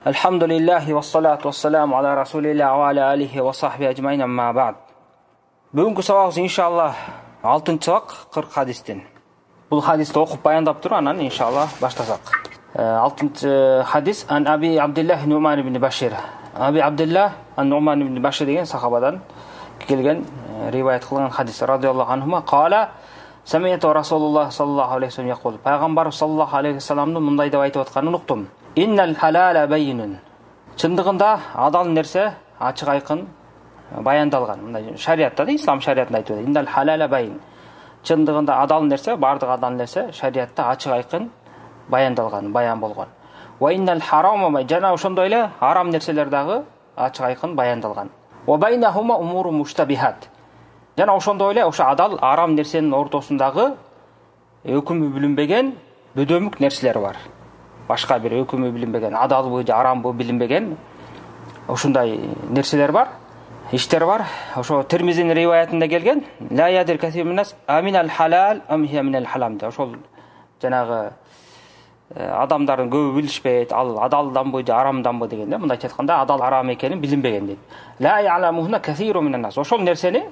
Alhamdulillahi wassalatu wassalamu ala rasulillah wa ala alihi wa sahbihi ajmain amma ba'd. Бүгінгі сабағымыз иншалла 6-шы сабақ 40 хадистен. Бұл хадисті оқып баяндап тұр, анан иншалла баштасақ. 6-шы хадис ан Аби Абдуллах Нуман ибн Башир. Аби Абдуллах Нуман ибн Башир деген сахабадан келген риваят қылған хадис радиаллаху анхума қала самияту Расулуллах саллаллаху алейхи вассалам яқул. Пайғамбар саллаллаху алейхи вассаламның мындай деп айтып отқанын ұқтым. Иннал халала байинун. Шындығында адал нәрсе ашық айқын баяндалған. Мындай шариатта да, ислам шариатында айтып отыр. Иннал халала байин. Шындығында адал нәрсе, бардық адал нәрсе шариатта ашық айқын баяндалған, баян болған. Ва иннал харама бай. Жана ошондой эле харам нәрселер дагы ашық айқын баяндалған. Ва байнахума умуру муштабихат. Жана ошондой эле ошо адал харам нәрсенин ортосундагы өкүмү билинбеген бөдөмүк нәрселер бар. Башка бир өкүмү билинбеген, адал бу, арам бу билинбеген ошондой нерселер бар, иштер бар. Ошо Тирмизинин риваятында келген, ла ядир касир минас аминал халал ам хия минал халам. Ошол жанагы адамдардын көбү билишпейт, ал адалданбы же арамданбы дегенде, мындайча айтканда адал арам экенин билинбеген дейт. Ла я'ламуна касиру минан нас. Ошол нерсени,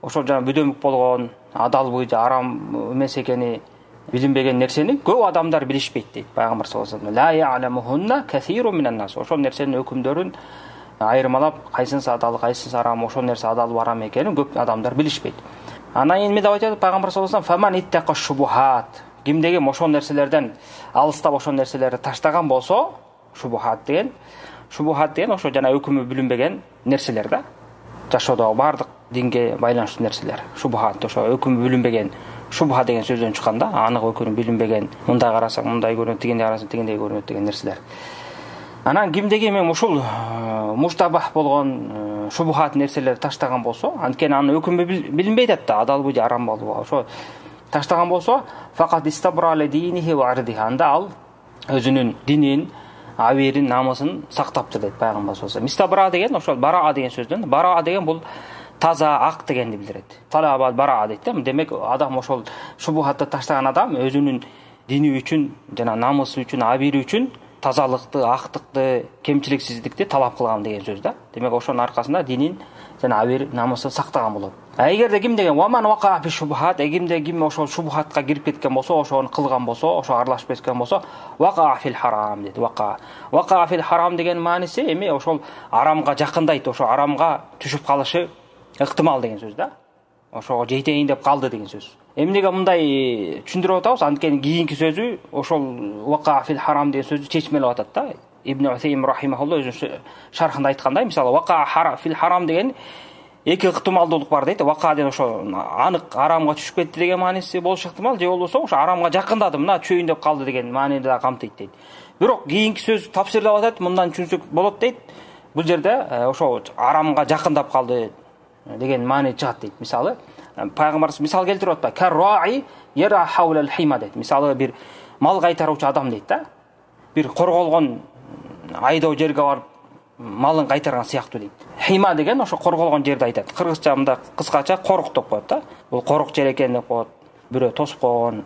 ошол жана бөдөмүк болгон, адалбы же арам эмес экени билинбеген нерсени көп адамдар билишпейт дейт пайгамбар саллаллаху алейхи вассалам. Ла я'ламухунна касиру минан нас. Ошол нерсенин өкүмдөрүн айырмалап, кайсынысы адал, кайсынысы арам, ошол нерсе адал арам экенин көп адамдар билишпейт. Анан эми деп айтат пайгамбар саллаллаху алейхи вассалам: "Фаман иттаqa шубухат." Кимдеги ошол нерселерден алыстап ошол нерселерди таштаган болсо, шубухат деген ошо жана өкүмү билинбеген нерселер да. Жашоодогу бардык динге байланыштуу нерселер. Шубухат ошо өкүмү билинбеген, шубха деген сөздөн чыккан да, анык өкүмү билинбеген, мындай карасаң мындай көрүнөт, тигиндей карасаң тигиндей көрүнөт деген нерселер. Анан кимдеги мен ушул муштабах болгон шубхат нерселерди таштаган болсо, анткени анын өкүмү билинбейт да, адалбы же арам болбу, ошо таштаган болсо, факат истабра али динихи ва ардихи, анда ал өзүнүн динин, абийирин, намысын сактаптыр дейт пайгамбар саллаллаху алейхи вассалам. Истабра деген ошол бараа деген сөздөн, бараа деген бул таза, ак дегенди билдирет. Талабат бараа дейт да. Демек адам ошол шубхатты таштаган адам өзүнүн дини үчүн жана намысы үчүн, абийири үчүн тазалыкты, актыкты, кемчиликсиздикти талап кылган деген сөз да. Демек ошонун аркасында динин жана абийир намысын сактаган болот. Эгерде ким деген ваман вака фи шубхат, кимде ким ошол шубхатка кирип кеткен болсо, ошону кылган болсо, ошо аралашып кеткен болсо, вака фил харам дейт. Вака фил харам деген мааниси эми ошол арамга жакындайт, ошо арамга түшүп калышы ыктымал деген сөз да. Ошого жетейин деп калды деген сөз. Эмнеге мындай түшүндүрүп атабыз? Анткени кийинки сөзү ошол вака фил харам деген сөздү чечмелеп атат да. Ибн Усайм рахимахулла өзүнүн шархында айткандай, мисалы вака фил харам деген эки ыктымалдуулук бар дейт. Вака деген ошо анык арамга түшүп кетти деген мааниси болушу ыктымал, же болбосо ошо арамга жакындады, мына чөйүн деп калды деген маанини да камтыйт дейт. Бирок кийинки сөз тафсирлеп атат, мындан түшүнсөк болот дейт. Бул жерде ошо арамга жакындап калды деген маани чыгат дейт. Мисалы пайгамбар мисал келтирип атпайбы? Карраи яра хаула ал-хима дейт. Мисалы бир мал кайтаруучу адам дейт да. Бир корголгон айдоо жерге барып малын кайтарган сыяктуу дейт. Хима деген ошо корголгон жерди айтат. Кыргызча мында кыскача корук деп коет да. Бул корук жер экен деп коет. Бирөө тосуп койгон,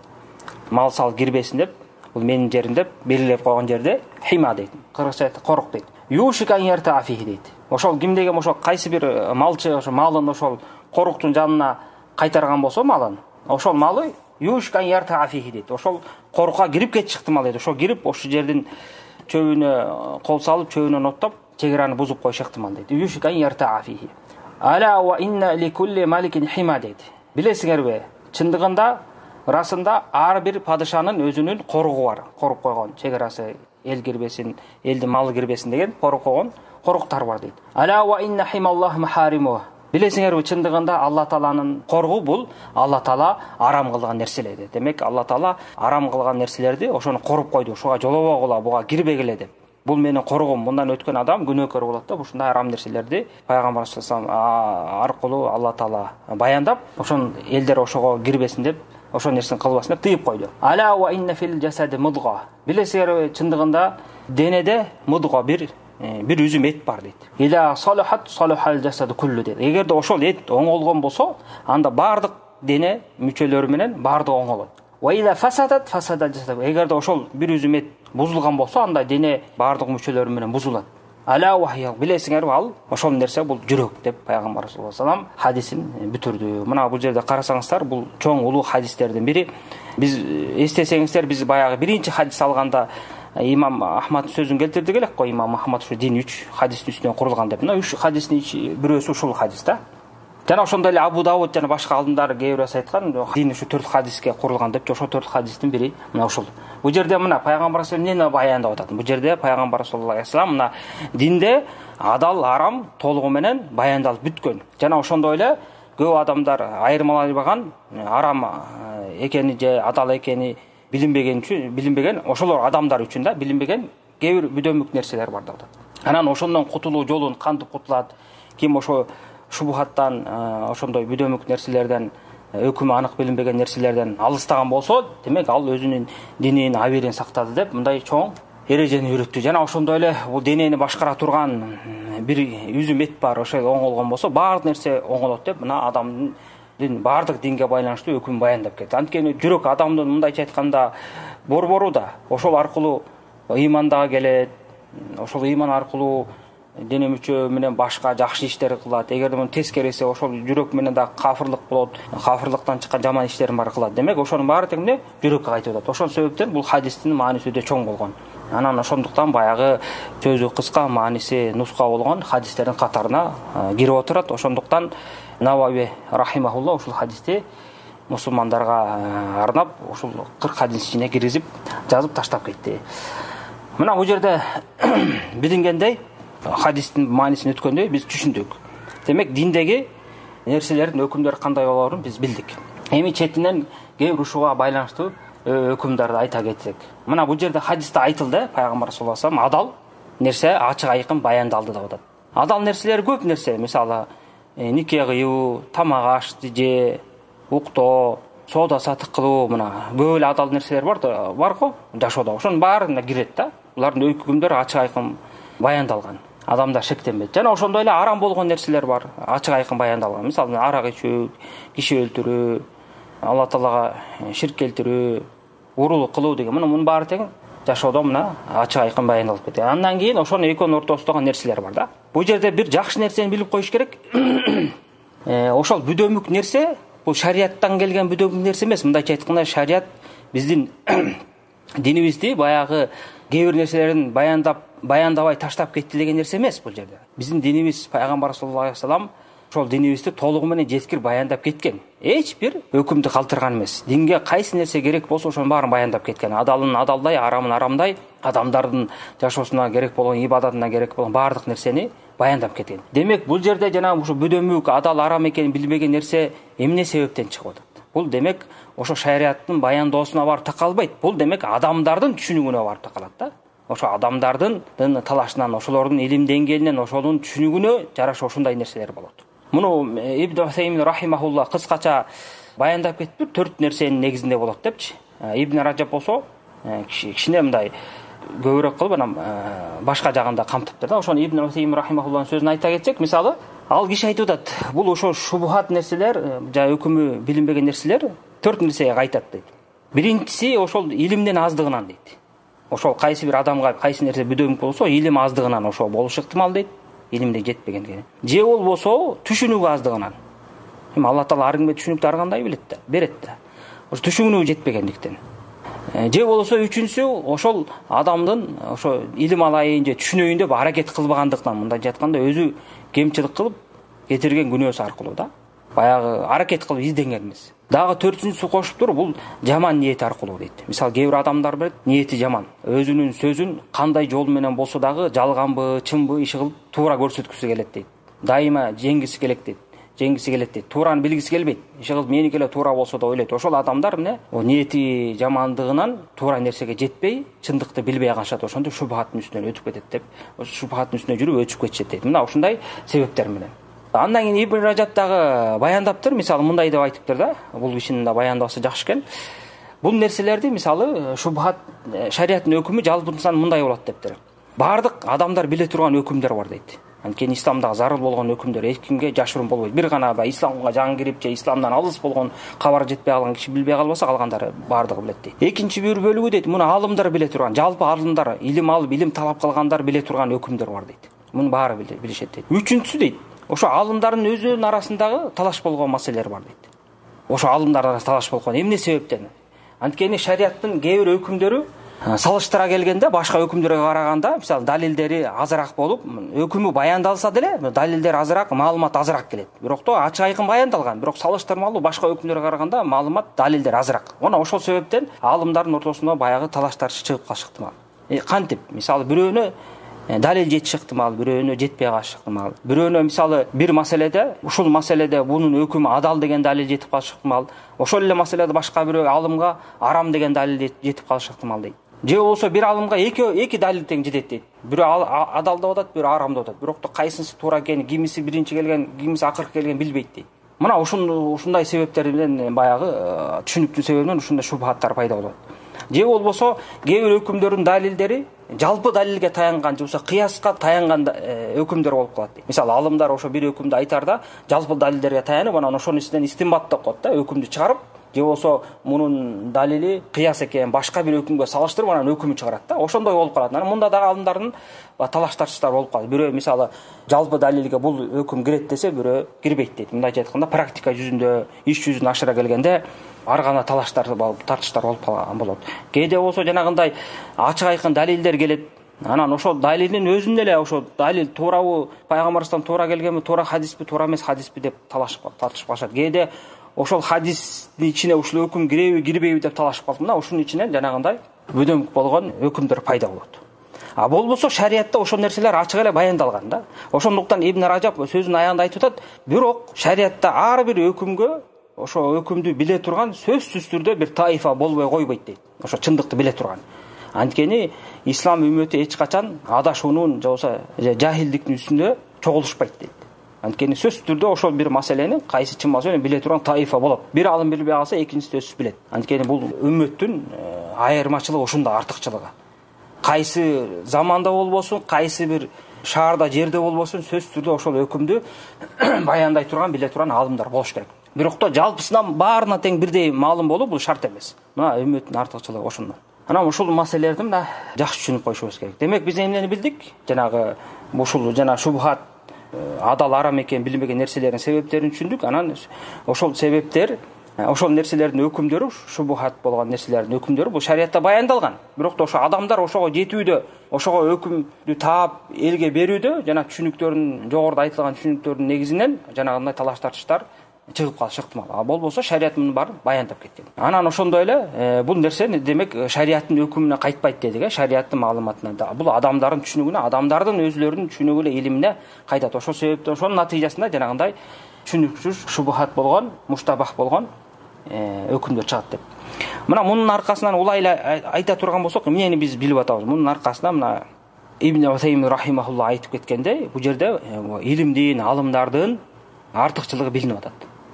мал сал кирбесин деп, бул менин жерим деп белгилеп койгон жерде хима дейт. Кыргызча корук дейт. Юшикан ярта афихи дейт. Ошол кимдеги ошо кайсы бир малчы ошо малын ошол коруктун жанына кайтарган болсо малын, ошол малы юшкан ярта афихи дейт. Ошол корукка кирип кетиши ыктымал дейт. Ошо кирип ошол жердин чөбүнө кол салып, чөбүнөн оттоп, чегераны бузуп коюшу ыктымал дейт. Юшкан ярта афихи. Ала ва инна ли кулли маликин хима дейт. Билесиңерби? Чындыгында, расында ар бир падышанын өзүнүн коругу бар. Коруп койгон чегерасы, эл кирбесин, элдин малы кирбесин деген коруп койгон коруктар бар дейт. Ала ва инна хималлах махариму. Билесиңерби, чындыгында Алла Тааланын коругу бул Алла Таала арам кылган нерселер дейт. Демек Алла Таала арам кылган нерселерди ошону коруп койду, ошого жолобогула, буга кирбегиле деп. Бул менин коругум, мындан өткөн адам күнөөкөр болот да. Ушундай арам нерселерди пайгамбар саллаллаху алейхи вассалам аркылуу Алла Таала баяндап, ошон элдер ошого кирбесин деп, ошол нерсени кылбасын деп тыйып койду. Ала ва инна фил жасади мудга. Билесиңерби, чындыгында денеде мудга бир үзүм эт бар дейт. Иля салахат салахал жасаду куллу дейт. Эгерде ошол эт оңолгон болсо, анда бардык дене мүчөлөрү менен бардыгы оңолот. Ва иля фасадат фасадал жасаду. Эгерде ошол бир үзүм эт бузулган болсо анда дене баардык мүчөлөрү менен бузулат. Ала вахия, билесиңерби, ал ошол нерсе бул жүрөк деп пайгамбар саллаллаху алейхи вассалам хадисин бүтүрдү. Мына бул жерде карасаңыздар, бул чоң улуу хадистердин бири. Биз эстесеңиздер, биз баягы биринчи хадис алганда имам Ахмадтын сөзүн келтирдик элек го. Имам Ахмад ушу дин 3 хадистин үстүнөн курулган деп. Мына 3 хадистин бирөөсү ушул хадис да. Жана ошондой эле Абу Давуд жана башка алдымдар кээ бирөөсү айткан, дин ушу 4 хадиске курулган деп. Ошо 4 хадистин бири мына ушул. Бул жерде мына пайгамбар саллаллаху алейхи вассалам эмнени баяндап атат? Бул жерде пайгамбар саллаллаху алейхи вассалам мына динде адал, арам толугу менен баяндалып бүткөн. Жана ошондой эле көп адамдар айырмаланбаган арам экени же адал экени билинбеген ошолор адамдар үчүн да билинбеген кээ бир бүдөмүк нерселер бар деп атат. Анан ошондон кутулуу жолун кантип кутулат? Ким ошо шубухаттан, ошондой бүдөмүк нерселерден, өкүмү анык билинбеген нерселерден алыстаган болсо, демек ал өзүнүн динин абийирин сактады деп мындай чоң эрежени үйрөттү. Жана ошондой эле бул денени башкара турган бир үзүм эт бар, ошол оңолгон болсо баардык нерсе оңолот деп мына адамдын баардык динге байланыштуу өкүм баяндап кетти. Анткени жүрөк адамдын мындайча айтканда борбору да, ошол аркылуу ыймандага келет, ошол ыйман аркылуу дене мүчө менен башка жакшы иштер кылат. Эгерде муну тескериси ошол жүрөк менен да кафырлык болот, кафырлыктан чыккан жаман иштерин бар кылат. Демек ошонун баары тегине жүрөккө кайтып атат. Ошол себептен бул хадистин мааниси өтө чоң болгон. Анан ошондуктан баягы сөзү кыска, мааниси нуска болгон хадистердин катарына кирип отурат. Ошондуктан Навави рахимахулла ушул хадисти мусулмандарга арнап ушул 40 хадис ичине киргизип жазып таштап кетти. Мына бул жерде билингендей хадистин маанисин өткөндөй биз түшүндүк. Демек диндеги нерселердин өкүмдөрү кандай болоорун биз билдик. Эми четинен кээ бир ушуга байланыштуу өкүмдөрдү айта кетсек. Мына бул жерде хадисте айтылды, пайгамбар саллаллаху алейхи вассалам адал нерсе ачык айкын баяндалды деп атат. Адал нерселер көп нерсе, мисалы нике кыюу, тамак ашты же, уктоо, соода сатык кылуу, мына көп эле адал нерселер бар го жашоодо. Ошонун баарына кирет да. Булардын өкүмдөрү ачык айкын баяндалган. Адамдар шектенбейт. Жана ошондой эле арам болгон нерселер бар, ачык айкын баяндалган. Мисалы арак ичүү, киши өлтүрүү, Алла Таалага ширк келтирүү, урулук кылуу деген мунун баары тең жашоодо мына ачык айкын баяндалып кетет. Андан кийин ошонун экөөнүн ортосундагы нерселер бар да. Бул жерде бир жакшы нерсени билип коюш керек. Ошол бүдөмүк нерсе бул шарияттан келген бүдөмүк нерсе эмес. Мындайча айтканда шарият биздин динибизди баягы кээ бир нерселерин баяндабай таштап кетти деген нерсе эмес бул жерде. Биздин динибиз пайгамбар саллаллаху алейхи вассалам ошол динибизди толугу менен жеткир баяндап кеткен. Эч бир өкүмдү калтырган эмес. Динге кайсы нерсе керек болсо ошонун баарын баяндап кеткен. Адалын адалдай, арамын арамдай, адамдардын жашоосуна керек болгон, ибадатына керек болгон баардык нерсени баяндап кеткен. Демек бул жерде жана ушу бүдөмүк, адал, арам экенин билбеген нерсе эмне себептен чыгып атат? Бул демек ошо шарияттын баяндоосуна барып такалбайт. Бул демек адамдардын түшүнүгүнө барып такалат да. Ошо адамдардын талашынан, ошолордун илим деңгээлинен, ошонун түшүнүгүнө жараша ушундай нерселер болот. Муну Ибн Усаймин рахимахулла кыскача баяндап кетиптир, 4 нерсенин негизинде болот депчи. Ибн Раджаб болсо кичине мындай көбүрөөк кылып анан башка жагында камтыптыр да. Ошону Ибн Усаймин рахимахулланын сөзүн айта кетсек, мисалы, ал киши айтып атат, бул ошо шубухат нерселер, жана өкүмү билинбеген нерселер 4 нерсеге кайтат дейт. Биринчиси ошол илимдин аздыгынан дейт. Ошол кайсы бир адамга кайсы нерсе бүдөмүк болсо, илим аздыгынан ошо болушу ыктымал дейт. Илимде жетпегендиги. Же болбосо түшүнүгү аздыгынан. Эми Алла Таала ар кимге түшүнүктү ар кандай билет да, берет да. Ошо түшүнүгү жетпегендиктен. Же болсо үчүнчүсү ошол адамдын ошо илим алайын же түшүнөйүн деп аракет кылбагандыктан, мындайча айтканда өзү кемчилик кылып кетирген күнөөсү аркылуу да. Баягы аракет кылып изденген эмес. Дагы 4-сүнчүсү кошуптур, бул жаман ниет аркылуу дейт. Мисалы кээ бир адамдар билет, ниети жаман. Өзүнүн сөзүн кандай жол менен болсо дагы жалганбы, чынбы иши кылып туура көрсөткүсү келет дейт. Дайыма жеңгиси келет дейт. Туураны билгиси келбейт. Иши кылып меники эле туура болсо да ойлойт. Ошол адамдар эмне? Ниети жамандыгынан туура нерсеге жетпей, чындыкты билбей калышат. Ошондо шубхаттын үстүнөн өтүп кетет деп. Шубхаттын үстүнө жүрүп өчүп кетишет дейт. Мына ушундай себептер менен. Андан кийин Ибн Раджаб дагы баяндаптыр, мисалы мындай деп айтыптыр да. Бул кишинин да баяндоосу жакшы экен. Бул нерселерди мисалы шубхат шарияттын өкүмү жалпысынан мындай болот дептир. Бардык адамдар биле турган өкүмдөр бар дейт. Анткени исламдагы зарыл болгон өкүмдөр эч кимге жашыруун болбойт. Бир гана исламга жан кирип же исламдан алыс болгон кабар жетпей калган киши билбей калбаса, калгандары баардыгы билет дейт. Экинчи бир бөлүгү дейт, муну аалымдар биле турган, жалпы аалымдар, илим алып, илим талап кылгандар биле турган өкүмдөр бар дейт. Муну баары билишет дейт. Үчүнчүсү дейт, ошо аалымдардын өзүнүн арасындагы талаш болгон маселелер бар дейт. Ошо аалымдар арасында талаш болгон эмне себептен? Анткени шариаттын кээ бир өкүмдөрү салыштыра келгенде башка өкүмдөргө караганда, мисалы далилдери азыраак болуп, өкүмү баяндалса деле, далилдер азыраак, маалымат азыраак келет. Бирок да ачык айкын баяндалган, бирок салыштырмалуу башка өкүмдөргө караганда маалымат, далилдер азыраак. Мына ошол себептен аалымдардын ортосунда баягы талаштар чыгып калышы ыктымал. Кантип? Мисалы бирөөнө далил жетиши ыктымал, бирөөнө жетпей калышы ыктымал. Бирөөнө мисалы бир маселеде, ушул маселеде бунун өкүмү адал деген далил жетип калышы ыктымал. Ошол эле маселеде башка бирөө алымга арам деген далил жетип калышы ыктымал дейт. Же болсо бир алымга эки далил тең жетет дейт. Бирөө адал деп атат, бирөө арам деп атат. Бирок да кайсысы туура экенин, кимиси биринчи келген, кимиси акыркы келген билбейт дейт. Мына ушундай себептер менен баягы түшүнүктүн себебинен ушундай шубхаттар пайда болот. Же болбосо кээ бир өкүмдөрдүн далилдери жалпы далилге таянган, же болсо кыяска таянган өкүмдөр болуп калат дейт. Мисалы алымдар ошо бир өкүмдү айтарда жалпы далилдерге таянып, анан ошонун үстүнөн истимбат деп коет да, өкүмдү чыгарып, же болсо мунун далили кыяс экен, башка бир өкүмгө салыштырып анан өкүмү чыгарат да. Ошондой болуп калат. Анан мында дагы алымдардын талаш тартыштар болуп калат. Бирөө мисалы жалпы далилге бул өкүм кирет десе, бирөө кирбейт дейт. Мындайча айтканда практика жүзүндө, иш жүзүнө ашыра келгенде ар кандай талаштар болуп, тартыштар болуп калган болот. Кээде болсо жанагындай ачык айкын далилдер келет. Анан ошол далилдин өзүндө эле ошо далил туурабы, пайгамбарыбыздан туура келгенби, туура хадиспи, туура эмес хадиспи деп тартышып калышат. Кээде ошол хадистин ичине ушул өкүм киреби, кирбейби деп талашып калып, мына ушунун ичинен жанагындай бөдөмүк болгон өкүмдөр пайда болот. А болбосо шариатта ошол нерселер ачык эле баяндалган да. Ошондуктан Ибн Ражаб сөзүнүн аягында айтып атат, бирок шариатта ар бир өкүмгө ошо өкүмдү биле турган сөзсүз түрдө бир таифа болбой койбойт дейт. Ошо чындыкты биле турган. Анткени ислам үммөтү эч качан адашуунун же болсо жахилдиктин үстүндө чогулушпайт дейт. Анткени сөзсүз түрдө ошол бир маселени кайсы чын маселени биле турган таифа болот. Бир алым билбей калса, экинчиси сөзсүз билет. Анткени бул үммөттүн айырмачылыгы, ушунда артыкчылыгы. Кайсы заманда болбосун, кайсы бир шаарда, жерде болбосун, сөзсүз түрдө ошол өкүмдү баяндай турган, биле турган алымдар болуш керек. Бирок да жалпысынан баарына тең бирдей маалым болуу бул шарт эмес. Мына үммөттүн артыкчылыгы ошондо. Анан ушул маселелерди мына жакшы түшүнүп коюшубуз керек. Демек биз эмнени билдик? Жанагы ушул жана шубхат, адал арам экен билинбеген нерселердин себептерин түшүндүк. Анан ошол себептер, ошол нерселердин өкүмдөрү, шубхат болгон нерселердин өкүмдөрү бул шариатта баяндалган. Бирок да ошо адамдар ошого жетүүдө, ошого өкүмдү таап элге берүүдө жана түшүнүктөрүн, жогоруда айтылган түшүнүктөрдүн негизинен жанагындай талаш тартыштар чыгып калышы ыктымал. А болбосо шариат мунун баарын баяндап кеткен. Анан ошондой эле бул нерсе демек шариаттын өкүмүнө кайтпайт дедик, шариаттын маалыматына. Бул адамдардын түшүнүгүнө, адамдардын өзүлөрүнүн түшүнүгүнө, илимине кайтат. Ошол себептен ошонун натыйжасында жанагындай түшүнүксүз, шубхат болгон, муштабах болгон өкүмдөр чыгат деп. Мына мунун аркасынан улай эле айта турган болсок, эмнени биз билип атабыз? Мунун аркасында мына Ибн Утаймин рахимахулла айтып кеткендей, бул жерде илимдин, алымдардын артыкчылыгы билинип атат.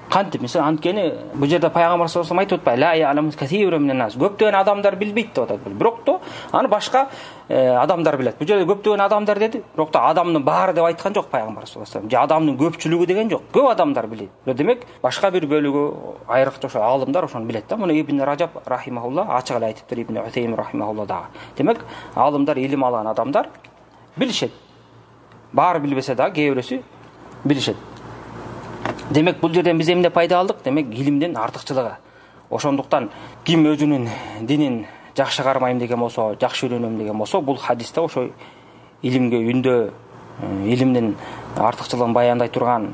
Кантип? Мисалы, анткени бул жерде пайгамбар саллаллаху алейхи айтып атпайбы? Ла я'ламу касирун минан нас. Көптөгөн адамдар билбейт деп атат. Бирок да аны башка адамдар билет. Бул жерде көптөгөн адамдар деди, бирок да адамдын баары деп айткан жок пайгамбар саллаллаху алейхи. Же адамдын көпчүлүгү деген жок. Көп адамдар билет. Демек, башка бир бөлүгү, айрыкча ошо алымдар ошону билет да. Муну Ибн Ражаб рахимахулла ачык эле айтыптыр, Ибн Утаймин рахимахулла дагы. Демек, алымдар, илим алган адамдар билишет. Баары билбесе дагы кээ бирөөсү билишет. Демек, бул жерден биз эмне пайда алдык? Демек, илимдин артыкчылыгы. Ошондуктан ким өзүнүн динин жакшы кармайм деген болсо, жакшы үйрөнөм деген болсо, бул хадисте ошо илимге үндөө, илимдин артыкчылыгын баяндай турган,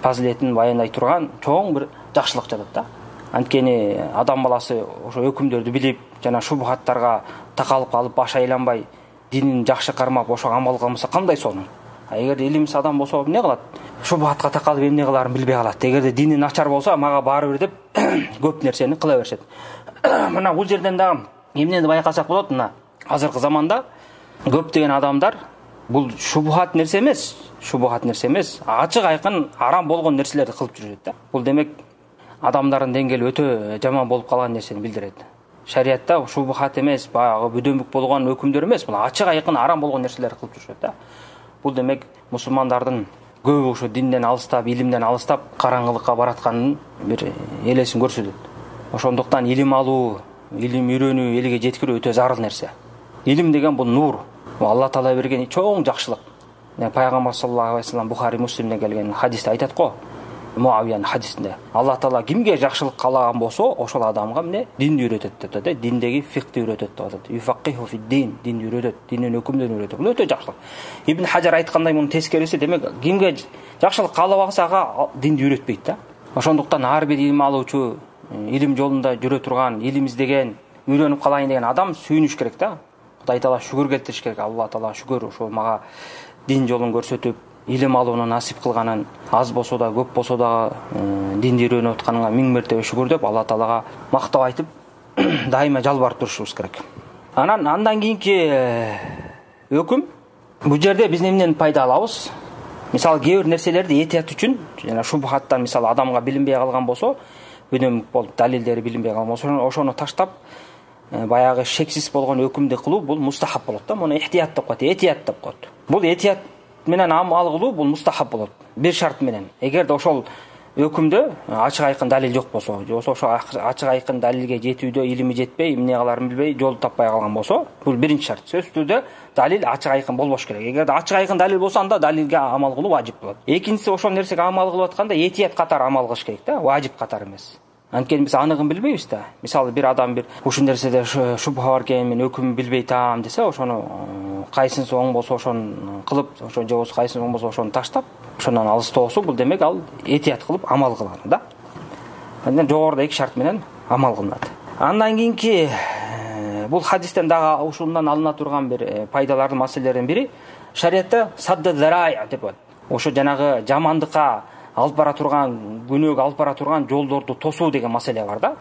фазилетин баяндай турган чоң бир жакшылык жатат да. Анткени адам баласы ошо өкүмдөрдү билип, жана шубхаттарга такалып калып, баш айланбай, динин жакшы кармап, ошо амал кылмаса кандай сонун? Эгерде илимсиз адам болсо эмне кылат? Шубхатка такалып эмне кыларын билбей калат. Эгерде дини начар болсо, мага баары бир деп көп нерсени кыла беришет. Мына бул жерден дагы эмнени байкасак болот? Мына азыркы заманда көптөгөн адамдар бул шубхат нерсе эмес, ачык айкын арам болгон нерселерди кылып жүрүшөт да. Бул демек адамдардын деңгээли өтө жаман болуп калган нерсени билдирет. Шариатта шубхат эмес, баягы бөдөмүк болгон өкүмдөр эмес, бул ачык айкын арам болгон нерселерди кылып жүрүшөт да. Бул демек мусулмандардын көбү ошо динден алыстап, илимден алыстап, караңгылыкка баратканын бир элесин көрсөтөт. Ошондуктан илим алуу, илим үйрөнүү, элге жеткирүү өтө зарыл нерсе. Илим деген бул нур. Алла Таала берген чоң жакшылык. Пайгамбар саллаллаху алейхи вассалам Бухари Муслимде келген хадисте айтат го. Муавиянын хадисинде. Алла Таала кимге жакшылык каалаган болсо, ошол адамга эмне динди үйрөтөт деп атат. Диндеги фикти үйрөтөт деп атат. Юфақиху фид-дин, динди үйрөтөт, диннин өкүмдөрүн үйрөтөт. Бул өтө жакшылык. Ибн Хаджар айткандай мунун тескериси, демек кимге жакшылык каалабаса ага динди үйрөтпөйт да. Ошондуктан ар бир илим алуучу, илим жолунда жүрө турган, илим издеген, үйрөнүп калайын деген адам сүйүнүш керек да. Кудай Таала шүгүр келтириш керек. Алла Таала шүгүр ошол мага дин жолун көрсөтүп, илим алууну насип кылганын, аз болсо да, көп болсо да динди үйрөнүп атканыңа миң мертебе шүгүр деп Алла Таалага мактап айтып, дайыма жалбарып турушубуз керек. Андан кийинки өкүм, бул жерде биз эмнени пайда алабыз? Мисалы, кээ бир нерселерди этият үчүн, жана шубхаттан мисалы адамга билинбей калган болсо, өнөмүк болуп далилдери билинбей калган болсо, ошону таштап, баягы шексиз болгон өкүмдү кылуу бул мустахаб болот да. Муну ихтият деп коет, этият деп коет. Бул этият менен амал кылуу бул мустахаб болот. Бир шарт менен. Эгерде ошол өкүмдө ачык айкын далил жок болсо, же ошо ачык айкын далилге жетүүдө илими жетпей, эмне кыларын билбей, жол таппай калган болсо, бул биринчи шарт. Сөзсүз түрдө далил ачык айкын болбош керек. Эгерде ачык айкын далил болсо, анда далилге амал кылуу важип болот. Экинчиси, ошол нерсеге амал кылып атканда этият катары амал кылыш керек да, важип катары эмес. Анткени биз аныгын билбейбиз да. Мисалы, бир адам бир ушул нерседе шубха бар экен, мен өкүм билбей таам десе, ошону кайсынысы оң болсо ошону кылып, ошо же болбосо кайсынысы оң болсо ошону таштап, ошондон алыстоосу, бул демек ал этият кылып амал кылган да. Андан жогоруда эки шарт менен амал кылынат. Андан кийинки бул хадистен дагы ушундан алына турган бир пайдалардын маселелердин бири, шариатта садда зарай деп коет. Ошо жанагы жамандыкка алып бара турган, күнөөгө алып бара турган жолдорду тосуу деген маселе бар да.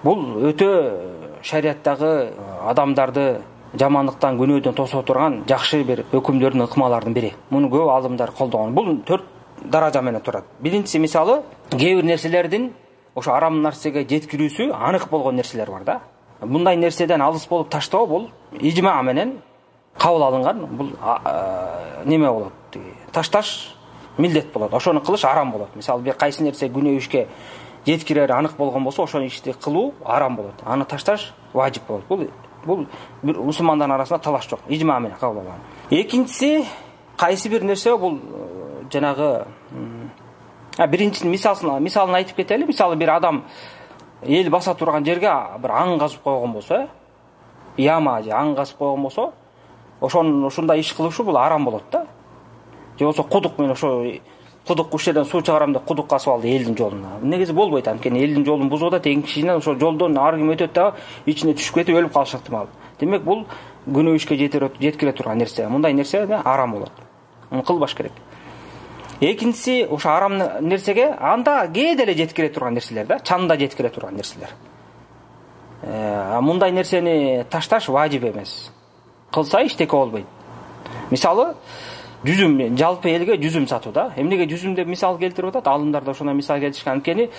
Бул өтө шариаттагы адамдарды жамандыктан, күнөөдөн тосо турган жакшы бир өкүмдөрдүн ыкмалардын бири. Муну көп алымдар колдогон. Бул 4 даража менен турат. Биринчиси, мисалы, кээ бир нерселердин ошо арам нерсеге жеткирүүсү анык болгон нерселер бар да. Мындай нерседен алыс болуп таштоо бул ижма менен кабыл алынган. Бул неме болот? Ташташ милдет болот. Ошону кылыш арам болот. Мисалы, бир кайсы нерсе күнөө ишке жеткирери анык болгон болсо, ошол ишти кылуу арам болот. Аны ташташ важип болот. Бул бир мусулмандардын арасында талаш жок. Ижма менен кабыл алынган. Экинчиси, кайсы бир нерсе бул жанагы биринчисин мисалын айтып кетели. Мисалы, бир адам эл баса турган жерге бир аң казып койгон болсо, яма же аң казып койгон болсо, ошондой иш кылышы бул арам болот да. Же болсо кудук, мен ошо кудук ушул жерден суу чыгарам деп кудук касып алды элдин жолуна. Негизи болбойт, анткени элдин жолун бузуп атат, эң кичинен ошол жолдон ар ким өтөт да, ичине түшүп кетип өлүп калышы ыктымал. Демек бул күнөө ишке жеткире турган нерсе. Мындай нерсе арам болот. Муну кылбаш керек. Экинчиси, ошо арам нерсеге анда кээ деле жеткире турган нерселер да, чанда жеткире турган нерселер. Мындай нерсени ташташ важип эмес. Кылса эчтеке болбойт. Мисалы, жүзүм, жалпы элге жүзүм сатуу да. Эмнеге жүзүм деп мисал келтирип атат? Алымдар да ошондой мисал келтиришкен. Анткени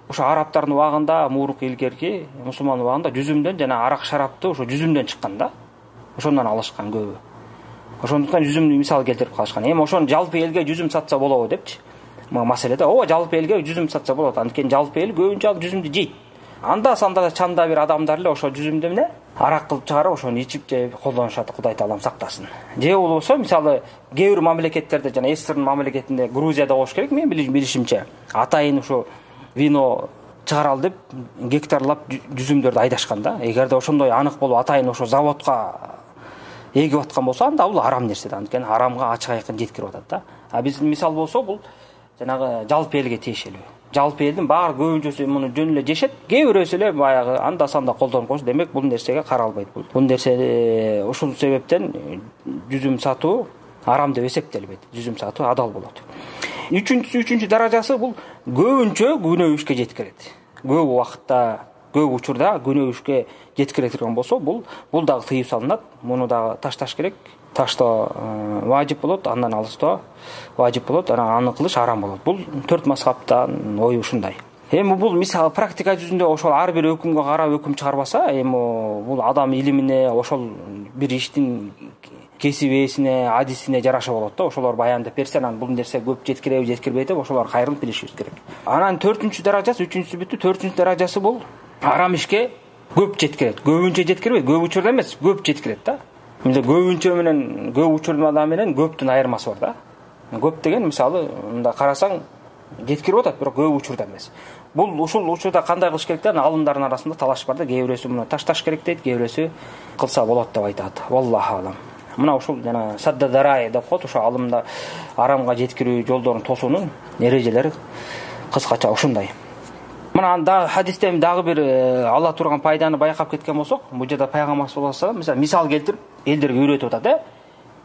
ошо арабтардын убагында, мурунку илгерки мусулман убагында жүзүмдөн жана арак шарапты ошо жүзүмдөн чыккан да. Ошондон алышкан көбү. Ошондуктан жүзүмдү мисал келтирип калышкан. Эми ошону жалпы элге жүзүм сатса болобу депчи. Маселеде ооба, жалпы элге жүзүм сатса болот. Анткени жалпы эл көбүнчө ал жүзүмдү жейт. Анда санда чанда бир адамдар эле ошо жүзүмдү эмне арак кылып чыгарып ошону ичип же колдонушат. Кудай Таалам сактасын. Же болбосо, мисалы, кээ бир мамлекеттерде, жана эсрин мамлекетинде, Грузияда болуш керек, мен билишимче, атайын ошо вино чыгаралы деп гектарлап жүзүмдөрдү айдашкан да. Эгерде ошондой анык болуп атайын ошо заводко эгип аткан болсо, анда бул арам нерсе да. Анткени арамга ачык айкын жеткирип атат да. Биздин мисал болсо, бул жанагы жалпы элге тиешелүү. Жалпы элдин баары көбүнчөсү муну жөн эле жешет. Кээ бирөөсү эле баягы анда санда колдонуп койсо, демек бул нерсеге каралбайт. Бул нерсе ушул себептен жүзүм сатуу арам деп эсептелбейт. Жүзүм сатуу адал болот. Үчүнчү даражасы бул көбүнчө күнөө ишке жеткирет. Көп убакытта, көп учурда күнөө ишке жеткире турган болсо, бул дагы тыюу салынат. Муну дагы ташташ керек. Таштоо важип болот, андан алыстоо важип болот, аны кылыш арам болот. Бул 4 мазхабтан ою ушундай. Эми бул мисалы практика жүзүндө ошол ар бир өкүмгө карап өкүм чыгарбаса, эми бул адам илимине ошол бир иштин кесип ээсине, адисине жараша болот да. Ошолор баяндап берсе, анан бул нерсе көп жеткиреби, жеткирбейби деп ошолор кайрылып билишибиз керек. Анан 4-чү даражасы, 3-чүсү бүттү. 4-чү даражасы бул арам ишке көп жеткирет. Көбүнчө жеткирбейт, көп учурда эмес, көп жеткирет да. Мында көбүнчө менен көп учурда менен көптүн айырмасы бар да. Көп деген мисалы мында карасаң жеткирип атат, бирок көп учурда эмес. Бул ушул учурда кандай кылыш керек деген алымдардын арасында талаш бар да. Кээ бирөөсү муну ташташ керек дейт, кээ бирөөсү кылса болот деп айтат. Валлаху алам. Мына ушул жана садда дарай деп коет, ошо алымда арамга жеткирүү жолдорун тосуунун эрежелери кыскача ушундай. Мына да хадистен дагы бир ала турган пайданы байкап кеткен болсок, бул жерде пайгамбар саллаллаху алейхи вассалам мисал келтирип элдерге үйрөтүп атат,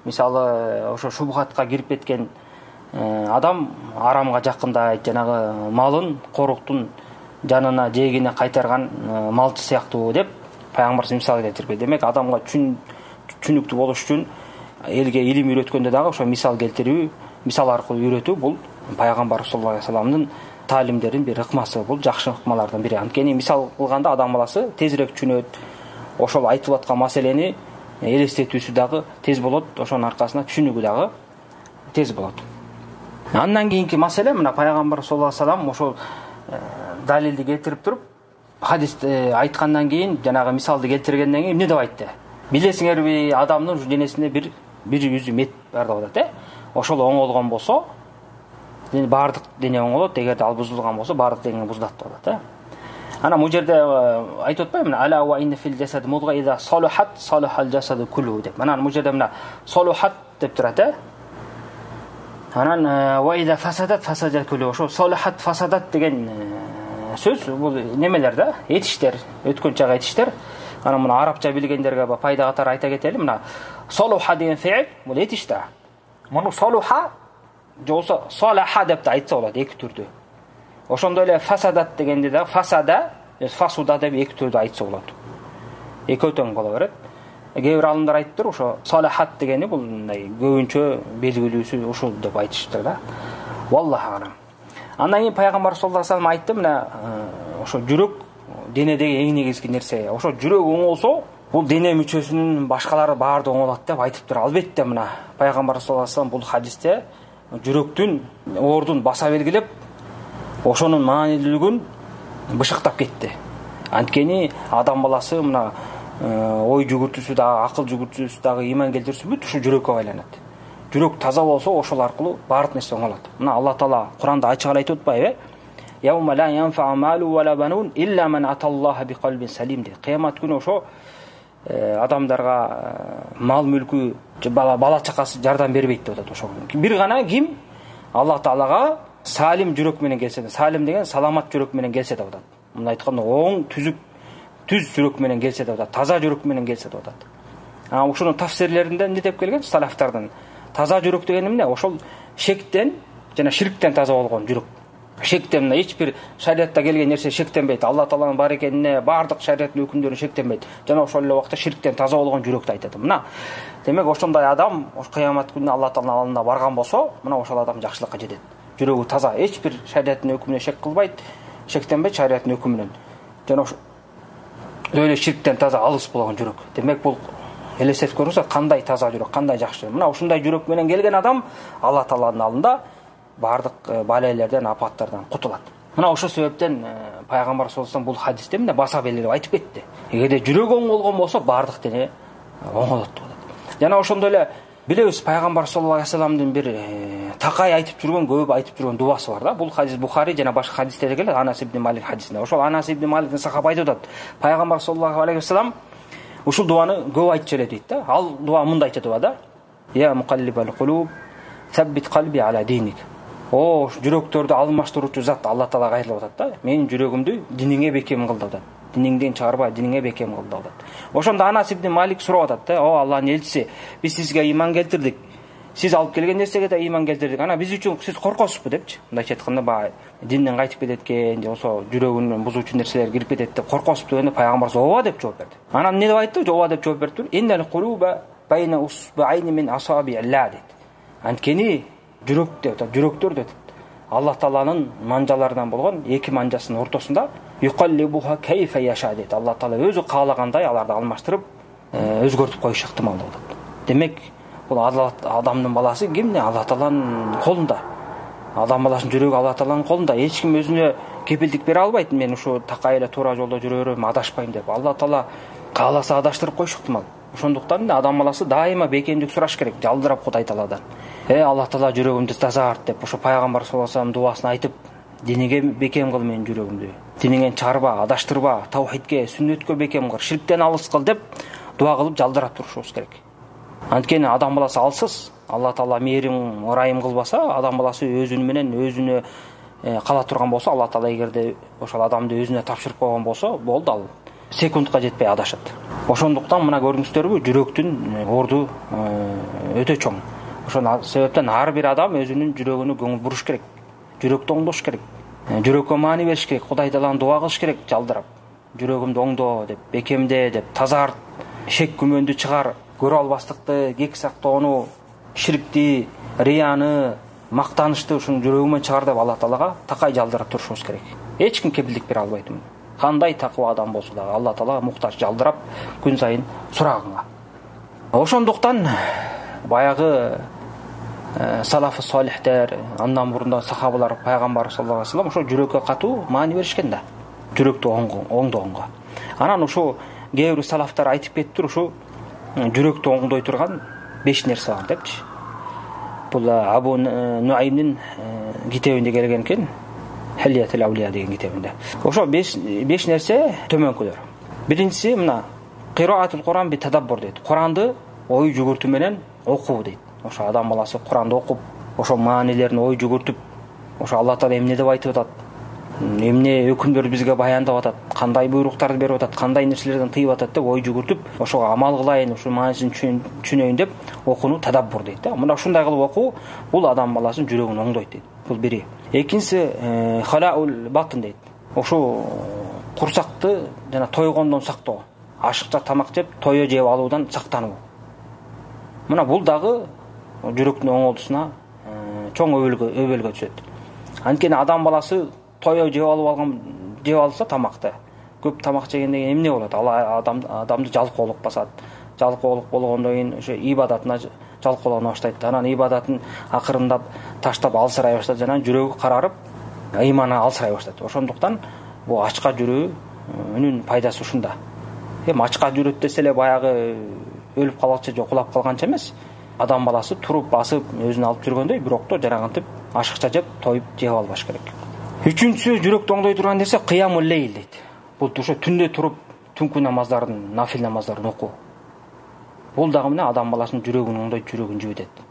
Мисалы ошо шубхатка кирип кеткен адам арамга жакындайт, жанагы малын коруктун жанына жегине кайтарган малчы сыяктуу деп пайгамбар мисал келтирген. Демек адамга түшүнүктүү болуш үчүн элге илим үйрөткөндө дагы ошо мисал келтирүү, мисал аркылуу үйрөтүү бул пайгамбар саллаллаху алейхи вассаламдын таалимдеринин бир ыкмасы, бул жакшы ыкмалардын бири. Анткени мисал кылганда адам баласы тезирээк түшүнөт, ошол айтылып аткан маселени элестетүүсү дагы тез болот, ошонун аркасында түшүнүгү дагы тез болот. Андан кийинки маселе мына пайгамбар саллаллаху алейхи вассалам ошол далилди келтирип туруп, хадисти айткандан кийин, жанагы мисалды келтиргенден кийин эмне деп айтты? Билесиңерби, адамдын денесинде бир үзү мет бар деп атат, Ошол оңолгон болсо, баардык дене оңолот, эгерде ал бузулган болсо, баардык дене бузулат деп атат, Ана бул жерде айтып атпаймынбы? Ала ва инна фил жасад мудга иза салахат салахал жасаду куллу деп. Анан бул жерде мына салахат деп турат, Анан ва иза фасадат фасадал куллу. Ошо салахат фасадат деген сөз бул немелер да, этиштер, өткөн чак этиштер. Анан муну арабча билгендерге пайда катары айта кетели. Мына салаха деген феил бул этиш да. Муну салаха жолсо салаха деп да айтса болот эки түрдүү. Ошондой эле фасадат дегенде да фасада, фасуда деп эки түрдүү айтса болот. Экөө тең боло берет. Кээ бир алымдар айтыптыр, ошо салахат дегени бул мындай көбүнчө белгилүүсү ушул деп айтышыптыр да. Валлаху алам. Андан кийин пайгамбар саллаллаху алейхи вассалам айтты, мына ошо жүрөк денедеги эң негизги нерсе. Ошо жүрөк оңолсо, бул дене мүчөсүнүн башкалары баардыгы оңолот деп айтыптыр. Албетте мына пайгамбар саллаллаху алейхи вассалам бул хадисте жүрөктүн ордун баса белгилеп, ошонун маанилүүлүгүн бышыктап кетти. Анткени адам баласы мына ой жүгүртүүсү дагы, акыл жүгүртүүсү дагы, иман келтирүүсү бүт ушу жүрөккө байланат. Жүрөк таза болсо, ошол аркылуу баардык нерсе оңолот. Мына Алла Таала Куранда ачык айтып атпайбы? Яума ла янфау малу ва ла банун илля ман аталлаха би калбин салим деп. Кыямат күнү ошо адамдарга мал мүлкү, бала чакасы жардам бербейт деп атат ошо. Бир гана ким Алла Таалага салим жүрөк менен келсе, салим деген саламат жүрөк менен келсе деп атат. Мындай айтканда оң, түз жүрөк менен келсе деп атат, таза жүрөк менен келсе деп атат. Ушунун тафсирлеринде эмне деп келген? Салафтардын таза жүрөк деген эмне? Ошол шектен жана ширктен таза болгон жүрөк. Шектен эч бир шариатта келген нерсе шектенбейт. Алла Тааланын бар экенине, баардык шариаттын өкүмдөрү шектенбейт. Жана ошол эле убакта ширктен таза болгон жүрөктү айтат. Мына демек ошондой адам кыямат күнүнө Алла Тааланын алдында барган болсо, мына ошол адам жакшылыкка жетет. Жүрөгү таза, эч бир шариаттын өкүмүнө шек кылбайт, шектенбейт шариаттын өкүмүнөн. Жана ошо эле ширктен таза, алыс болгон жүрөк. Демек бул элестетип көрүңүздөр, кандай таза жүрөк, кандай жакшы. Мына ушундай жүрөк менен келген адам Алла Тааланын алдында баардык балелерден, апаттардан кутулат. Мына ошол себептен пайгамбар саллаллаху алейхи вассалам бул хадисте эмне баса белгилеп айтып кетти. Эгерде жүрөк оңолгон болсо, баардык дене оңолот деп атат. Жана ошондой эле билебиз, пайгамбар саллаллаху алейхи вассаламдын бир такай айтып жүргөн, көп айтып жүргөн дуасы бар да. Бул хадис Бухари жана башка хадистерде келет, Анас ибн Малик хадисинде. Ошол Анас ибн Маликтин сахаба айтып атат, пайгамбар саллаллаху алейхи вассалам ушул дуаны көп айтчу эле дейт да. Ал дуа мындайча дуа да. Я мукаллибал кулуб, саббит калби ала диник. О, жүрөктөрдү алмаштыруучу зат Алла Таала кайрылып атат да. Менин жүрөгүмдү диниңе бекем кыл деп атат. Диниңден чыгарбай, диниңе бекем кыл деп атат. Ошондо Анас ибн Малик сурап атат да, о Алланын элчиси, биз сизге иман келтирдик. Сиз алып келген нерсеге да иман келтирдик. Ана биз үчүн сиз коркосузбу депчи. Мындайча айтканда, динден кайтып кетет экен, же ошо жүрөгүнөн бузуучу нерселер кирип кетет деп коркосузбу дегенде пайгамбар ооба деп жооп берди. Анан эмне деп айтты? Ооба деп жооп берди. Иннал кулуба байна усбайни мин асаби алла дейт. Анткени жүрөк деп атат, жүрөктөр деп атат. Алла Тааланын манжаларынан болгон эки манжасынын ортосунда юкаллибуха кайфа яша дейт. Алла Таала өзү каалагандай аларды алмаштырып, өзгөртүп коюш ыктымал деп атат. Демек, Бул адамдын баласы кимде? Алла Тааланын колунда. Адам баласынын жүрөгү Алла Тааланын колунда. Эч ким өзүнө кепилдик бере албайт. Мен ушу такай эле туура жолдо жүрө берем, адашпайм деп. Алла Таала кааласа адаштырып койушу ыктымал. Ошондуктан адам баласы дайыма бекемдик сураш керек, жалдырап Кудай Тааладан. Алла Таала жүрөгүмдү тазарт деп ошо пайгамбар саллаллаху алейхи вассалам дубасын айтып, диниге бекем кыл менин жүрөгүмдү. Дининен чыгарба, адаштырба, таухидке, сүннөткө бекем кыл, ширктен алыс кыл деп дуа кылып жалдырап турушубуз керек. Анткени адам баласы алсыз, Алла Таала мээрим, ырайым кылбаса, адам баласы өзүнүн менен өзүнө кала турган болсо, Алла Таала эгерде ошол адамды өзүнө тапшырып койгон болсо, болду, ал секундка жетпей адашат. Ошондуктан мына көрдүңүздөрбү, жүрөктүн орду өтө чоң. Ошол себептен ар бир адам өзүнүн жүрөгүнө көңүл буруш керек. Жүрөктү оңдош керек. Жүрөккө маани бериш керек. Кудай Тааланы дуа кылыш керек жалдырап. Жүрөгүмдү оңдо деп, бекемде деп, тазарт, шек күмөндү чыгар, көрө албастыкты, кек сактоону, ширкти, рияны, мактанычты ушуну жүрөгүмөн чыгар деп Алла Таалага такай жалдырап турушубуз керек. Эч ким кепилдик бере албайт. Кандай такыба адам болсо да Алла Таалага муктаж, жалдырап күн сайын сурагынга. Ошондуктан баягы салафы солихтер, андан мурунда сахабалар, пайгамбар саллаллаху алейхи вассалам ошо жүрөккө катуу маани беришкен да. Жүрөктү оңдогонго. Анан ошо кээ бир салафтар айтып кетиптир, ошо жүрөктү оңдой турган 5 нерсе бар депчи. Бул Абу Нуаймдин китебинде келген экен. Хилятул Аулия деген китебинде. Ошо 5 нерсе төмөнкүлөр. Биринчиси мына кыраатул Куран би тадаббур дейт. Куранды ой жүгүртүү менен окуу дейт. Ошо адам баласы Куранды окуп, ошо маанилерин ой жүгүртүп, ошо Алла Таала эмне деп айтып атат, эмне өкүмдөр бизге баяндап атат, кандай буйруктарды берип атат, кандай нерселерден тыйып атат деп ой жүгүртүп, ошого амал кылайын, ошо маанисин түшүнөйүн деп окууну тадаббур дейт да. Мына ушундай кылып окуу бул адам баласынын жүрөгүн оңдойт дейт. Бул бири. Экинчиси халаул батн дейт. Ошо курсакты жана тойгондон сактоо, ашыкча тамак жеп, тойо жеп алуудан сактануу. Мына бул дагы жүрөктүн оңолуусуна чоң өбөлгө түшөт. Анткени адам баласы тойо жеп алса тамакты, көп тамак жеген деген эмне болот? Ал адамды жалкоолук басат. Жалкоолук болгондон кийин ошо ибадатына жалкоолана баштайт. Анан ибадатын акырындап таштап алсырай баштайт, жана жүрөгү карарып, ыйманы алсырай баштайт. Ошондуктан бул ачка жүрүүнүн пайдасы ушунда. Ачка жүрөт десе эле баягы өлүп калганча же кулап калганча эмес. Адам баласы туруп басып өзүн алып жүргөндөй, бирок да жарагантып ашыкча жеп, тоюп жеп албаш керек. Үчүнчүсү жүрөктү оңдой турган нерсе кыямул лейл дейт. Бул ошо түндө туруп түнкү намаздарын, нафил намаздарын окуу. Бул дагы мына адам баласынын жүрөгүн оңдойт, жүрөгүн жибетет.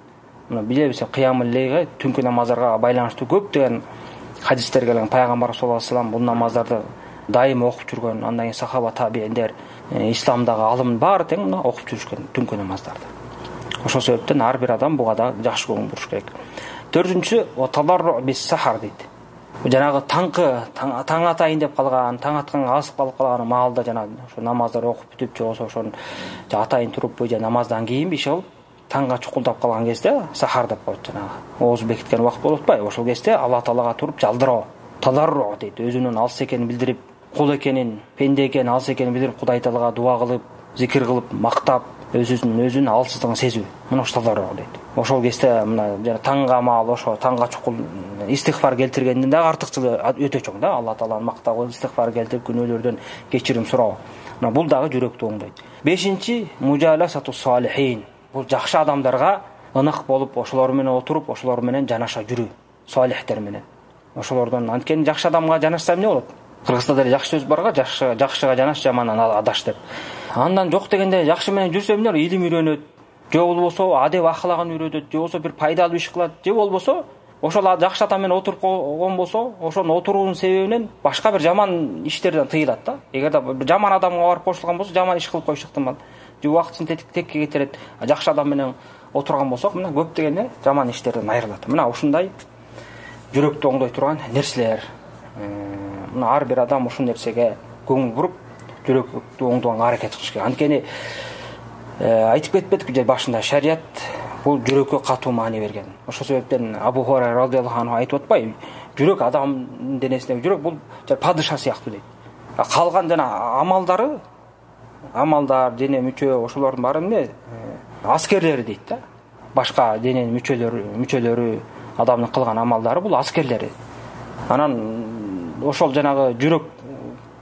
Мына билебиз, кыямул лейлге, түнкү намаздарга байланыштуу көптөгөн хадистер келген. Пайгамбар саллаллаху алейхи вассалам бул намаздарды дайым окуп жүргөн. Андан кийин сахаба, табииндер, исламдагы алым баары тең мына окуп жүрүшкөн түнкү намаздарды. Ошол себептен ар бир адам буга да жакшы көңүл буруш керек. Төртүнчү тадарру бис сахар дейт. Жанагы таң атайын деп калган, таң атканга асып калып калган маалда жана ошо намаздар окуп бүтүп же болсо ошон атайын туруп же намаздан кийин иши кылып таңга чукулдап калган кезде сахар деп коет, жанагы ооз бекиткен убакыт болуп атпайбы? Ошол кезде Алла Таалага туруп жалдыроо, тадарру дейт. Өзүнүн алыс экенин билдирип, кул экенин, пенде экенин, алыс экенин билдирип, Кудай Таалага дуа кылып, зикир кылып, мактап, өзүнүн алсыздыгын сезүү. Мына ошол тадарру дейт. Ошол кезде мына жана таңга маал, ошо таңга чукул истигфар келтиргенден дагы артыкчылыгы өтө чоң да. Алла Тааланы мактап, истигфар келтирип, күнөөлөрдөн кечирим суроо. Мына бул дагы жүрөктү оңдойт. Бешинчи мужаласату салихин. Бул жакшы адамдарга ынык болуп, ошолор менен отуруп, ошолор менен жанаша жүрүү, салихтер менен. Ошолордон анткени жакшы адамга жанашса эмне болот? Кыргызда деле жакшы сөз барга, жакшыга жанаш, жамандан адаш деп. Андан жок дегенде жакшы менен жүрсө эмне болот? Илим үйрөнөт, же болбосо адеп акылагын үйрөнөт, же болбосо бир пайдалуу иш кылат, же болбосо ошол жакшы адам менен отуруп койгон болсо, ошонун отуруунун себебинен башка бир жаман иштерден тыйылат да. Эгерде жаман адамга барып кошулган болсо, жаман иш кылып коюшу ыктымал. Же убактысын текке кетирет. Жакшы адам менен отурган болсок, мына көп дегенде жаман иштерден айрылат. Мына ушундай жүрөктү оңдой турган нерселер. Мына ар бир адам ушул нерсеге көңүл буруп, жүрөктү оңдоганга аракет кылыш керек. Анткени айтып кетпедикпи же башында, шарият бул жүрөккө катуу маани берген. Ошол себептен Абу Хурайра радиаллаху анху айтып атпайбы? Жүрөк адамдын денесиндеги жүрөк бул падыша сыяктуу дейт. Калган жана амалдар, дене мүчө ошолордун баары эмне? Аскерлери дейт да. башка дененин мүчөлөрү адамдын кылган амалдары бул аскерлери. Анан ошол жанагы жүрөк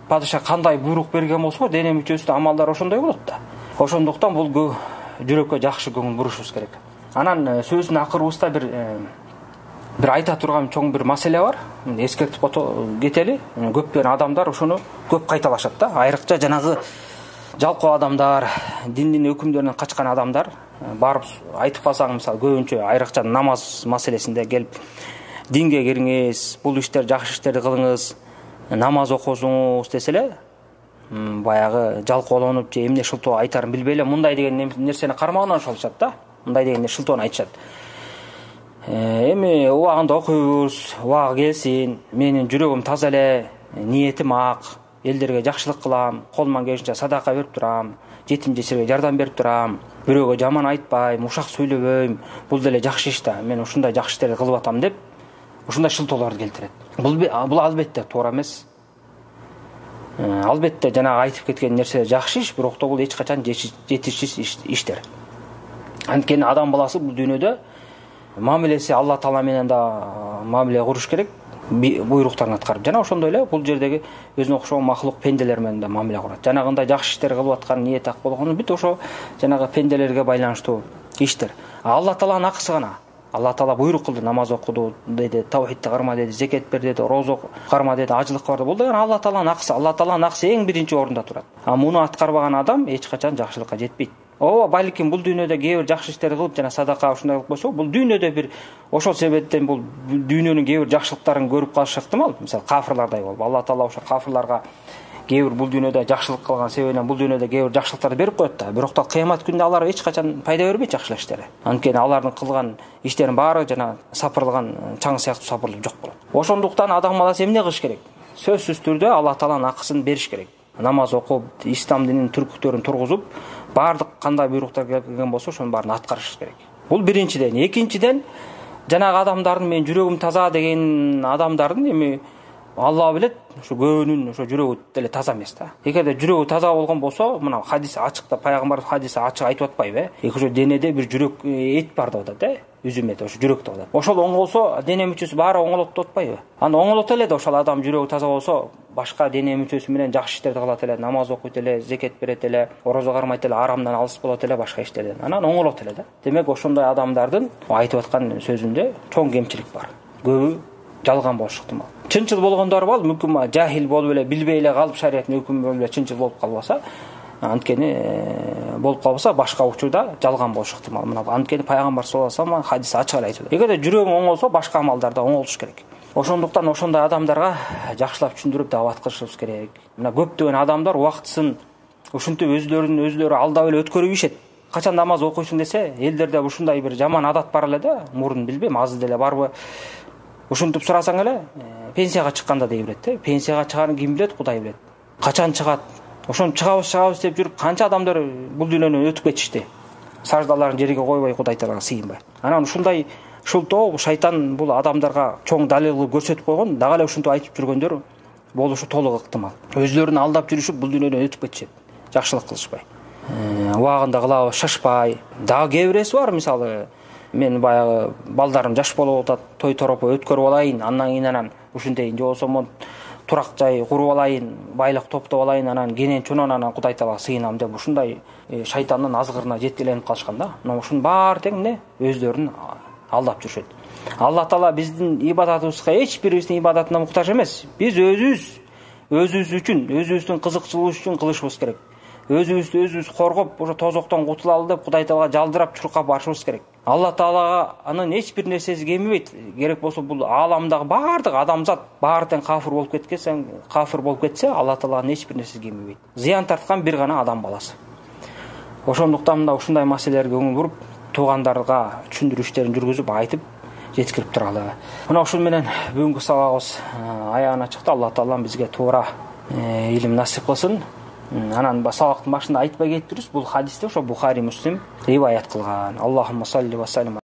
падыша кандай буйрук берген болсо дене мүчөсүнүн амалдары ошондой болот да. Ошондуктан бул жүрөккө жакшы көңүл бурушубуз керек. Анан сөздүн акырыбызда бир айта турган чоң бир маселе бар. Эскертип кетели. Көптөгөн адамдар ошону көп кайталашат да. Айрыкча жанагы жалкоо адамдар, диндин өкүмдөрүнөн качкан адамдар барып айтып калсаң, мисалы көбүнчө айрыкча намаз маселесинде келип динге кириңиз, бул иштер жакшы иштерди кылыңыз, намаз окусуңуз десе эле, баягы жалкоолонуп же эмне шылтоо айтарын билбей эле мындай деген нерсени кармагынан ошолушат да. Мындай деген шылтоону айтышат. Эми убагында окуйбуз, убагы келсин, менин жүрөгүм таза эле, ниетим ак, элдерге жакшылык кылам, колуман келишинче садака берип турам, жетим жесирге жардам берип турам, бирөөгө жаман айтпайм, ушак сүйлөбөйм, бул деле жакшы иш да, мен ушундай жакшы иштерди кылып атам деп ушундай шылтоолорду келтирет. Бул албетте туура эмес. Албетте жанагы айтып кеткен нерсе жакшы иш, бирок бул эч качан жетишсиз иштер. Анткени адам баласы бул дүйнөдө мамилеси Алла Таала менен да мамиле куруш керек, буйруктарын аткарып. Жана ошондой эле бул жердеги өзүнө окшогон махлук пенделер менен да мамиле курат. Жанагындай жакшы иштер кылып аткан ниет ак болгону бүт ошо жанагы пенделерге байланыштуу иштер. Алла Тааланын акысы гана. Алла Таала буйрук кылды, намаз окуду деди, таухидти карма деди, зекет бер деди, роза карма деди, ажылыкка бар. Бул деген Алла Тааланын акысы. Алла Тааланын акысы эң биринчи орунда турат. Муну аткарбаган адам эч качан жакшылыкка жетпейт. Балким бул дүйнөдө кээ бир жакшы иштерди кылып жана садака ушундай кылып койсо, бул дүйнөдө бир ошол себептен бул дүйнөнүн кээ бир жакшылыктарын көрүп калышы ыктымал. Мисалы кафырлардай болуп, Алла Таала ошо кафырларга кээ бир бул дүйнөдө жакшылык кылган себебинен бул дүйнөдө кээ бир жакшылыктарды берип коет да. Бирок да кыямат күнүндө алар эч качан пайда бербейт жакшы иштери. Анткени алардын кылган иштеринин баары жана сапырылган чаң сыяктуу сапырылып жок болот. Ошондуктан адам баласы эмне кылыш керек? Сөзсүз түрдө Алла Тааланын акысын бериш керек. Намаз окуп, ислам дининин түркүктөрүн тургузуп, баардык кандай буйруктар келген болсо ошонун баарын аткарыш керек. Бул биринчиден. Экинчиден, жанагы адамдардын мен жүрөгүм таза деген адамдардын эми Алла билет, ошо көбүнүн ошо жүрөгү деле таза эмес да. Эгерде жүрөгү таза болгон болсо, мына хадис ачыкта пайгамбар хадиси ачык айтып атпайбы? Ошо денеде бир жүрөк эт бар деп атат, үзүм эт, ошо жүрөк деп атат. Ошол оңолсо, дене мүчөсү баары оңолот деп атпайбы? Аны оңолот эле да ошол адам жүрөгү таза болсо, башка дене мүчөсү менен жакшы иштерди кылат эле, намаз окуйт эле, зекет берет эле, орозо кармайт эле, арамдан алыс болот эле, башка иштерден. Анан оңолот эле да. Демек ошондой адамдардын айтып аткан сөзүндө чоң кемчилик бар. Көбү жалган болушу ыктымал. Чынчыл болгондор бол, мүмкүн жахил болуп эле, билбей эле калып шариаттын өкүмү эле чынчыл болуп калбаса, анткени болуп калбаса башка учурда жалган болушу ыктымал. Мына анткени пайгамбар саллаллаху алейхи вассалам хадис ачык айтып. Эгерде жүрөгүң оңолсо, башка амалдар да оңолуш керек. Ошондуктан ошондой адамдарга жакшылап түшүндүрүп даават кылышыбыз керек. Мына көптөгөн адамдар убактысын ушинтип өзлөрү алдап эле өткөрүп ийишет. Качан намаз окуйсуң десе, элдерде ушундай бир жаман адат бар эле да, мурун билбейм, азыр деле барбы. Ушинтип сурасаң эле, пенсияга чыкканда дей берет. Пенсияга чыгарын ким билет, Кудай билет. Качан чыгат? Ошону чыгабыз деп жүрүп, канча адамдар бул дүйнөнүн өтүп кетишти. Саждаларын жерге койбой, Кудай Таалага сыйынбай. Анан ушундай шылтоо шайтан бул адамдарга чоң далил кылып көрсөтүп койгон, дагы эле ушинтип айтып жүргөндөр болушу толук ыктымал. Өзлөрүн алдап жүрүшүп, бул дүйнөдөн өтүп кетишет. Жакшылык кылышпай. Убагында кылабыз, шашпай. Дагы кээ биреси бар, мисалы, мен баягы балдарым жаш болуп атат, той торопо өткөрүп алайын, андан кийин анан ушинтейин, же болсо турак жай куруп алайын, байлык топтоп алайын, анан кенен чонон анан Кудай Таалага сыйынам деп ушундай шайтандын азгырына жеткиленип калышкан да. Мына ушунун баары тең эмне? Өздөрүн алдап жүрүшөт. Алла Таала биздин ибадатыбызга эч бирибиздин ибадатына муктаж эмес. Биз өзүбүз үчүн, өзүбүздүн кызыкчылыгыбыз үчүн кылышыбыз керек. Өзүбүз коргоп, ошо тозоктон кутулалы деп Кудай Таалага жалдырап чуркап барышыбыз керек. Алла Таалага анын эч бир нерсеси кемибейт. Керек болсо бул ааламдагы баардык адамзат баары тең кафир болуп кетсе, Алла Таалаганын эч бир нерсеси кемибейт. Зыян тарткан бир гана адам баласы. Ошондуктан мында ушундай маселелерге көңүл буруп, туугандарга түшүндүрүү иштерин жүргүзүп, айтып жеткирип туралы. Мына ушун менен бүгүнкү сабагыбыз аягына чыкты. Алла Таала бизге туура илим насип кылсын. Анан сабактын башында айтпай кетиптирбиз, бул хадисти ошо Бухари, Муслим риваят кылган. Аллахумма салли ва саллим